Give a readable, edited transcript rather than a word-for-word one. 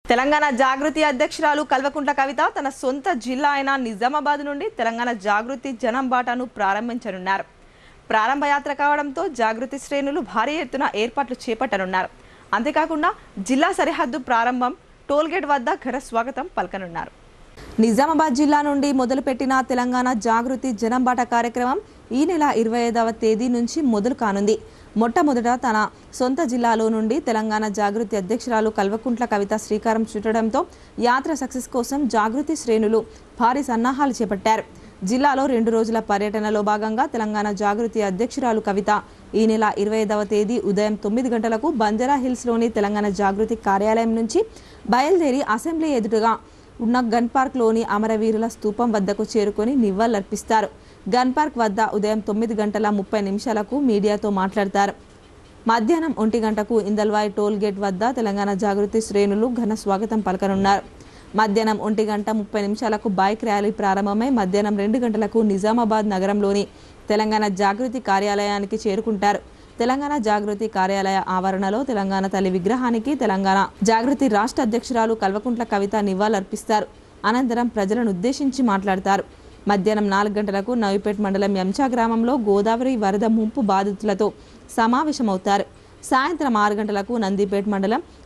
తెలంగాణ జాగృతి అధ్యక్షురాలు కల్వకుంట్ల కవిత తన సొంత జిల్లా అయిన నిజామాబాద్ నుండి తెలంగాణ జాగృతి జనం బాటను ప్రారంభించనున్నారు. ప్రారంభ యాత్ర కావడంతో జాగృతి శ్రేణులు భారీ ఎత్తున ఏర్పాట్లు చేపట్టనున్నారు. అంతేకాకుండా జిల్లా సరిహద్దు ప్రారంభం టోల్గేట్ వద్ద ఘన స్వాగతం పలకనున్నారు. నిజామాబాద్ జిల్లా నుండి మొదలుపెట్టిన తెలంగాణ జాగృతి జనం బాట కార్యక్రమం ఈ నెల 25వ తేదీ నుంచి మొదలు కానుంది. మొట్టమొదట తన సొంత జిల్లాలో నుండి తెలంగాణ జాగృతి అధ్యక్షురాలు కల్వకుంట్ల కవిత శ్రీకారం చుట్టడంతో యాత్ర సక్సెస్ కోసం జాగృతి శ్రేణులు భారీ సన్నాహాలు చేపట్టారు. జిల్లాలో 2 రోజుల పర్యటనలో భాగంగా తెలంగాణ జాగృతి అధ్యక్షురాలు కవిత ఈ నెల 25వ తేదీ ఉదయం 9 గంటలకు బంజారా హిల్స్లోని తెలంగాణ జాగృతి కార్యాలయం నుంచి బయలుదేరి అసెంబ్లీ ఎదురుగా ఉన్న గన్ పార్క్లోని అమరవీరుల స్తూపం వద్దకు చేరుకొని నివాళులర్పిస్తారు. గన్ పార్క్ వద్ద ఉదయం 9:30 మీడియాతో మాట్లాడతారు. మధ్యాహ్నం 1 గంటకు ఇందల్వాయి టోల్ గేట్ వద్ద తెలంగాణ జాగృతి శ్రేణులు ఘన స్వాగతం పలకనున్నారు. మధ్యాహ్నం 1:30 బైక్ ర్యాలీ ప్రారంభమై మధ్యాహ్నం 2 గంటలకు నిజామాబాద్ నగరంలోని తెలంగాణ జాగృతి కార్యాలయానికి చేరుకుంటారు. తెలంగాణ జాగృతి కార్యాలయ ఆవరణలో తెలంగాణ తల్లి విగ్రహానికి తెలంగాణ జాగృతి రాష్ట్ర అధ్యక్షురాలు కల్వకుంట్ల కవిత నివాళులర్పిస్తారు. అనంతరం ప్రజలను ఉద్దేశించి మాట్లాడతారు. మధ్యాహ్నం 4 గంటలకు నవీపేట్ మండలం ఎంచా గ్రామంలో గోదావరి వరద ముంపు బాధితులతో సమావేశమవుతారు. సాయంత్రం 6 గంటలకు నందిపేట్ మండలం